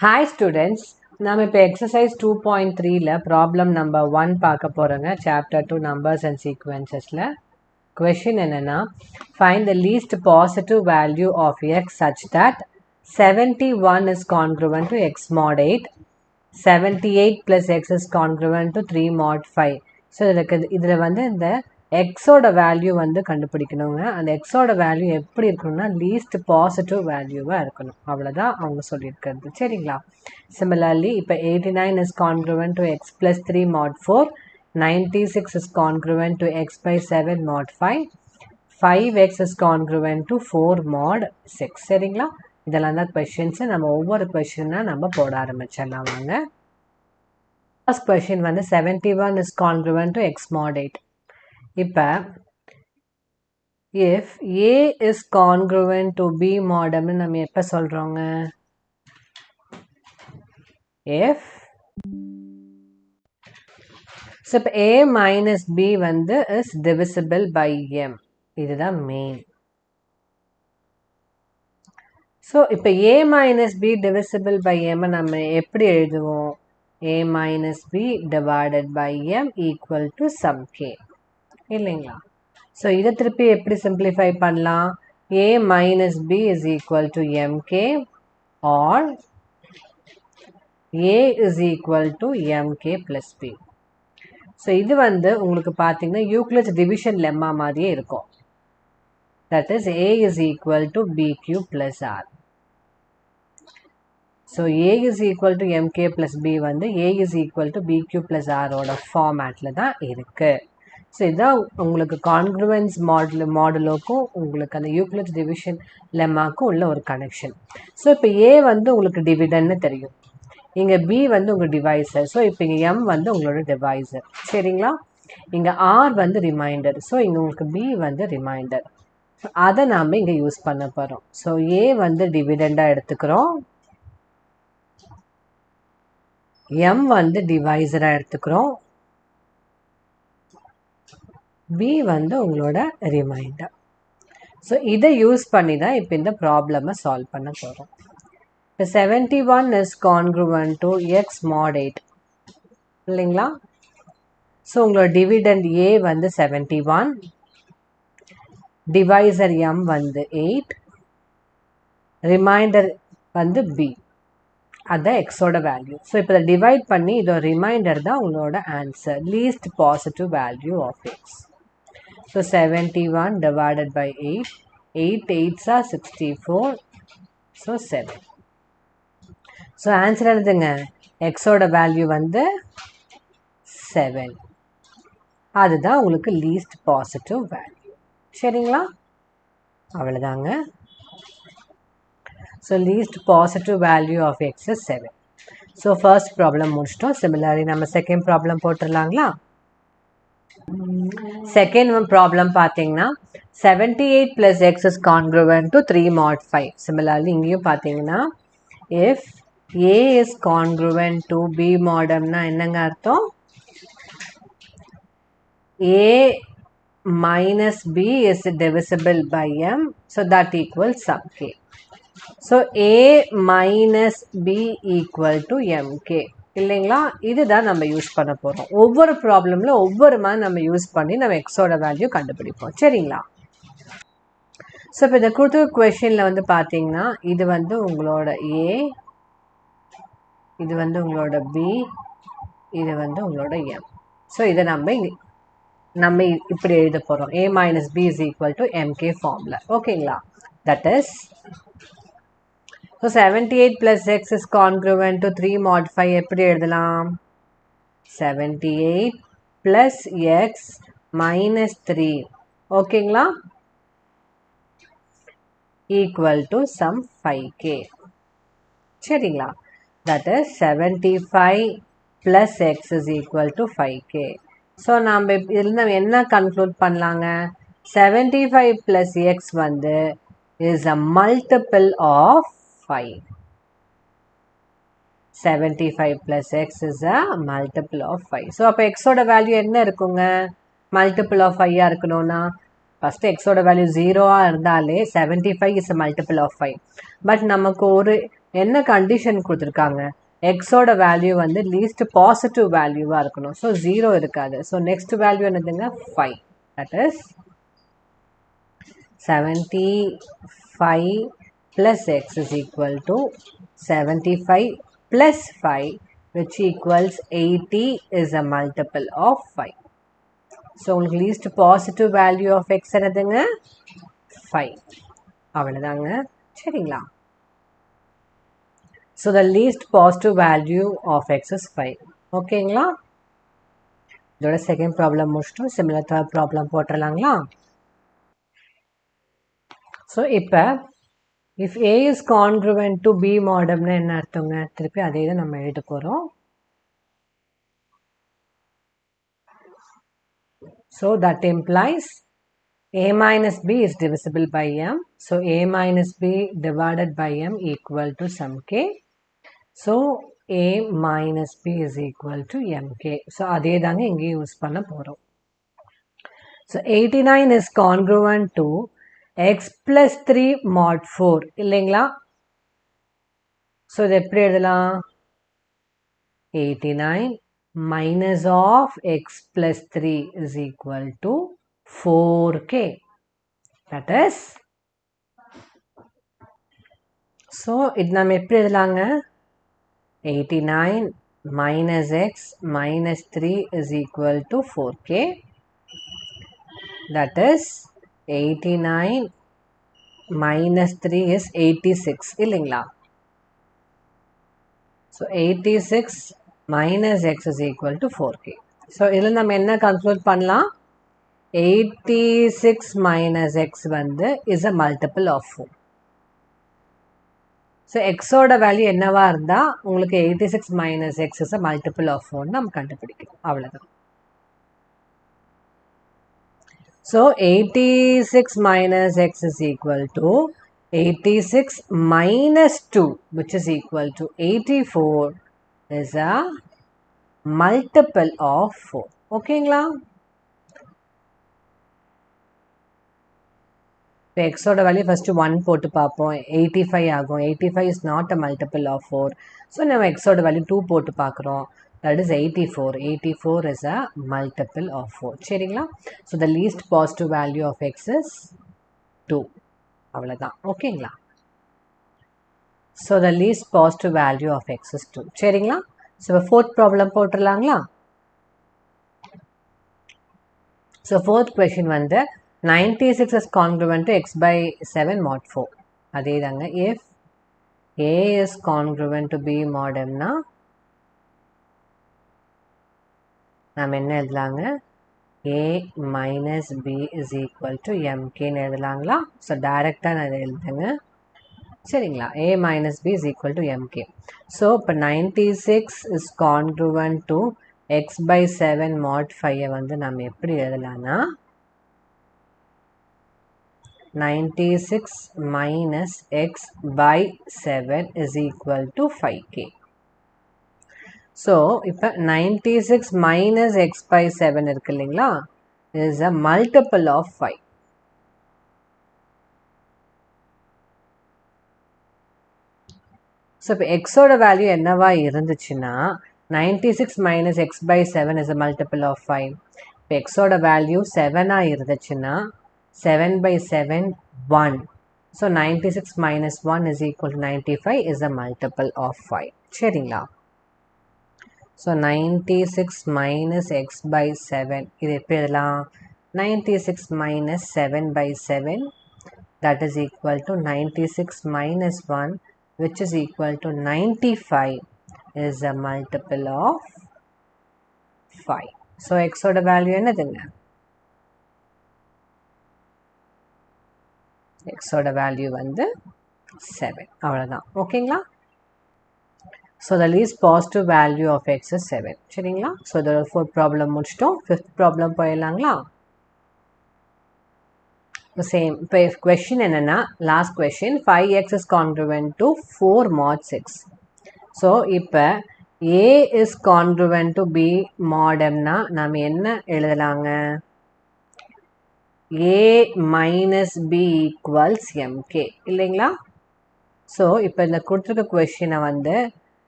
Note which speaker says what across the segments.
Speaker 1: Hi students, நாம் இப்போ exercise 2.3ல problem number 1 பார்க்க போறோங்க. chapter 2 numbers and sequencesல question என்னன்னா find the least positive value of x such that 71 is congruent to x mod 8, 78 plus x is congruent to 3 mod 5. So இதில் வந்து இந்த எக்ஸோட value வந்து கண்டுபிடிக்கணுங்க. அந்த எக்ஸோட வேல்யூ எப்படி இருக்கணும்னா லீஸ்ட் பாசிட்டிவ் வேல்யூவாக இருக்கணும். அவ்வளோதான் அவங்க சொல்லியிருக்கிறது. சரிங்களா? சிமிலர்லி இப்போ 89 is congruent to X plus 3 mod 4, 96 is congruent to X by 7 mod 5, 5x is congruent to 4 mod 6. சரிங்களா? இதெல்லாம் தான் கொஷின்ஸு. நம்ம ஒவ்வொரு கொஷினாக நம்ம போட ஆரம்பிச்சிடலாம் வாங்க. ஃபர்ஸ்ட் கொஷின் வந்து 71 is congruent to X mod 8. இப்போ if A is congruent to B mod ன்னு நம்ம எப்போ சொல்கிறோங்க? if so இப்போ A minus B வந்து is divisible by M. இதுதான் மெயின். ஸோ இப்போ A minus B divisible by M நம்ம எப்படி எழுதுவோம்? A minus B divided by M equal to sum K. இல்லைங்களா? ஸோ இதை திருப்பி எப்படி சிம்பிளிஃபை பண்ணலாம்? A minus B is equal to MK or A is equal to MK plus B. So இது வந்து உங்களுக்கு பார்த்தீங்கன்னா யூக்ளிட்ஸ் டிவிஷன் லெம்மா மாதிரியே இருக்கும். That is A is equal to BQ plus R. So A is equal to MK plus B வந்து A is equal to BQ plus R ஓட ஃபார்மேட்டில் தான் இருக்குது. ஸோ இதுதான் உங்களுக்கு கான்க்ருவன்ஸ் மாடுலோக்கும் உங்களுக்கு அந்த யூக்ளிட்ஸ் டிவிஷன் லெம்மாக்கும் உள்ள ஒரு கனெக்ஷன். ஸோ இப்போ ஏ வந்து உங்களுக்கு டிவிடன்னு தெரியும், இங்கே பி வந்து உங்கள் டிவைசர். ஸோ இப்போ இங்கே எம் வந்து உங்களோட டிவைசர். சரிங்களா? இங்கே ஆர் வந்து ரிமைண்டர். ஸோ இங்கே உங்களுக்கு பி வந்து ரிமைண்டர். அதை நாம் இங்கே யூஸ் பண்ண போகிறோம். ஸோ ஏ வந்து டிவிடெண்டாக எடுத்துக்கிறோம், எம் வந்து டிவைசராக எடுத்துக்கிறோம், B வந்து உங்களோட ரிமைண்டர். ஸோ இதை யூஸ் பண்ணி தான் இப்போ இந்த ப்ராப்ளமை சால்வ் பண்ண போகிறோம். இப்போ 71 is congruent to X mod 8 இல்லைங்களா? ஸோ உங்களோட டிவிடெண்ட் A வந்து 71, டிவைசர் M வந்து 8, ரிமைண்டர் வந்து B. அதுதான் எக்ஸோட வேல்யூ. ஸோ இப்போ இதை டிவைட் பண்ணி இதோட ரிமைண்டர் தான் உங்களோட answer, least positive value of x. So 71 divided by 8, 8 8s are 64, so 7. So answer என்னதுங்க? x ஓட வேல்யூ வந்து 7. அதுதான் உங்களுக்கு least positive value. சரிங்களா? அவ்வளோதாங்க. So least positive value of x is 7. So first problem முடிச்சிட்டோம். Similarly நம்ம second problem போட்டுடலாங்களா? செகண்ட் ப்ராப்ளம் பார்த்தீங்கன்னா 78 plus x is congruent to 3 mod 5. Similarly இங்கேயும் பார்த்தீங்கன்னா if A is congruent to B mod ம்னா என்னங்க அர்த்தம்? A minus B is divisible by M, so that equals sum K. So A minus B equal to MK. இல்லைங்களா? இதுதான் நம்ம use பண்ண போகிறோம். ஒவ்வொரு ப்ராப்ளமில் ஒவ்வொரு மாதிரி நம்ம யூஸ் பண்ணி நம்ம எக்ஸோட வேல்யூ கண்டுபிடிப்போம். சரிங்களா? ஸோ இப்போ இந்த கொடுத்த கொஷனில் வந்து பார்த்தீங்கன்னா இது வந்து உங்களோட ஏ, இது வந்து உங்களோட பி, இது வந்து உங்களோட எம். ஸோ இதை நம்ம இப்படி எழுத போகிறோம். A minus B is equal to MK ஃபார்மில். ஓகேங்களா? That is so 78 plus x is congruent to 3 mod 5. எப்படி எழுதலாம்? 78 plus x minus 3. ஓகேங்களா? equal to sum 5k. சரிங்களா? that is 75 plus x is equal to 5k. so நாம் இதில் என்ன conclude பண்ணலாங்க? 75 plus x வந்து is a multiple of 5. 75 plus x is a multiple of 5. So அப்போ x ஓட value என்ன இருக்குங்க? மல்டிபிள் ஆஃப் 5 இருக்கணும்னா ஃபஸ்ட்டு x ஓட வேல்யூ 0 இருந்தாலே 75 is a multiple of 5. But நமக்கு ஒரு என்ன கண்டிஷன் கொடுத்துருக்காங்க, எக்ஸோட வேல்யூ வந்து லீஸ்ட் பாசிட்டிவ் வேல்யூவாக இருக்கணும். ஸோ 0 இருக்காது. ஸோ நெக்ஸ்ட் வேல்யூ என்னதுங்க, 5. That is 75 plus x is equal to 75 plus 5 which equals 80 is a multiple of 5. So least positive value of x என்னதுங்க, 5. அவ்வளவுதாங்க. சரிங்களா? So the least positive value of x is 5. ஓகேங்களா? இதோட second problem முடிச்சிட்டோம். Similar third problem போட்டுடலாங்களா? So இப்போ if A is congruent to B modemனா என்ன அர்த்தங்க, திருப்பி அதே தான் நம்ம எழுத போகிறோம். So that implies A minus B is divisible by M. So A minus B divided by M equal to some K. So A minus B is equal to MK. So அதே தாங்க இங்கே யூஸ் பண்ண போகிறோம். So 89 is congruent to x plus 3 mod 4 இல்லைங்களா? So இது எப்படி எழுதலாம், 89 minus of x plus 3 is equal to 4k. That is, so இது நம்ம எப்படி எழுதலாங்க, 89 minus x minus 3 is equal to 4k. That is 89 minus 3 is 86 இல்லைங்களா? So 86 minus x is equal to 4k. So இதில் நம்ம என்ன கன்க்ளூட் பண்ணலாம், 86 minus x வந்து is a multiple of 4. So x ஓட வேல்யூ என்னவா இருந்தால் உங்களுக்கு 86 minus x is a multiple of 4 நம்ம கண்டுபிடிக்கணும். அவ்வளோதான். So 86 minus x is equal to 86 minus 2 which is equal to 84 is a multiple of 4. ஓகேங்களா? இப்போ எக்ஸோட வேல்யூ ஃபஸ்ட்டு 1 போட்டு பார்ப்போம், 85 ஆகும். 85 is not a multiple of 4. So நம்ம எக்ஸோட வேல்யூ 2 போட்டு பார்க்குறோம், that is 84. 84 is a multiple of 4. சரிங்களா? So the least positive value of x is 2. அவ்வளோதான். ஓகேங்களா? So the least positive value of x is 2. சரிங்களா? ஸோ இப்போ ஃபோர்த் ப்ராப்ளம் போட்டுடலாங்களா? ஸோ ஃபோர்த் கொஷின் வந்து 96 is congruent to x by 7 mod 4. அதே தாங்க. if A is congruent to B mod M னா நாம் என்ன எழுதலாங்க, A minus B is equal to MK ன்னு எழுதலாங்களா? ஸோ டைரெக்டாக நான் இதை எழுதுங்க. சரிங்களா? A minus B is equal to MK. So இப்போ 96 is congruent to x by 7 mod 5 வந்து நம்ம எப்படி எழுதலாம்னா 96 minus x by 7 is equal to 5k. So, இப்போ 96 minus x by 7 இருக்கு இல்லைங்களா, is a multiple of 5. So, இப்போ x ஓட value என்னவா இருந்துச்சுன்னா 96 minus x by 7 is a multiple of 5. இப்போ x ஓட வேல்யூ 7 இருந்துச்சுன்னா 7 by 7 1. So 96 minus 1 is equal to 95 is a multiple of 5. சரிங்களா? So 96 minus x by 7 இது எப்படி எழுதலாம், 96 minus 7 by 7 that is equal to 96 minus 1 which is equal to 95 is a multiple of 5. So x ஓட value என்னதுங்க, x ஓட value வந்து 7. அவ்வளோதான். ஓகேங்களா? So the least positive value of x is 7. சரிங்களா? ஸோ இதோட ஃபோர்த் ப்ராப்ளம் முடிச்சிட்டோம். Fifth problem போயிடலாங்களா? சேம். இப்போ கொஷின் என்னென்னா, last question 5x is congruent to 4 mod 6. So இப்போ A is congruent to B mod Mனா நாம் என்ன எழுதலாங்க, A minus B equals MK இல்லைங்களா? ஸோ இப்போ இதில் கொடுத்துருக்க கொஷினை வந்து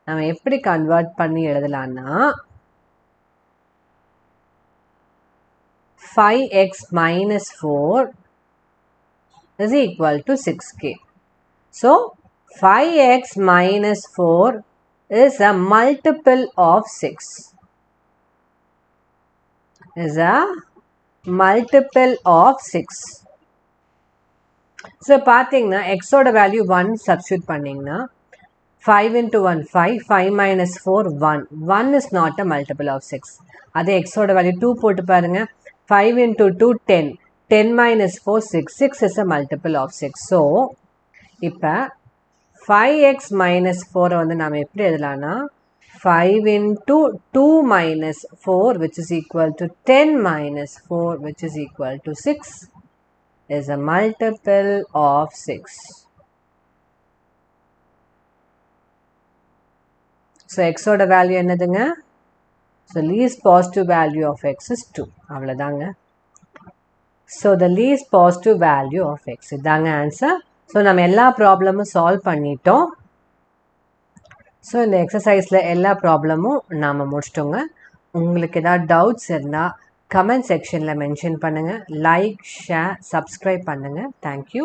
Speaker 1: நம்ம எப்படி கன்வெர்ட் பண்ணி எழுதலான்னா 5x minus 4 is equal to 6k. So 5x minus 4 is a multiple of 6. Is a multiple of 6. So பார்த்தீங்கன்னா x ஓட வேல்யூ 1 substitute பண்ணிங்கன்னா 5 into 1 5, 5 minus 4 1. 1 is not a multiple of 6. அதே x ஓட வேல்யூ 2 போட்டு பாருங்க 5 into 2 10. 10 minus 4 6. 6 is a multiple of 6. So இப்போ 5x minus 4 வந்து நாம் எப்படி எழுதலாம்னா 5 into 2 minus 4 which is equal to 10 minus 4 which is equal to 6 is a multiple of 6. So x ஓட value என்னதுங்க? So least positive value of x is 2. அவ்வளோதாங்க. So the least positive value of x. இதாங்க answer. So நம்ம எல்லா ப்ராப்ளமும் solve பண்ணிட்டோம். So இந்த எக்ஸசைஸில் எல்லா ப்ராப்ளமும் நாம் முடிச்சிட்டோங்க. உங்களுக்கு ஏதாவது டவுட்ஸ் இருந்தால் கமெண்ட் செக்ஷனில் மென்ஷன் பண்ணுங்கள். லைக், ஷேர், சப்ஸ்கிரைப் பண்ணுங்கள். தேங்க்யூ.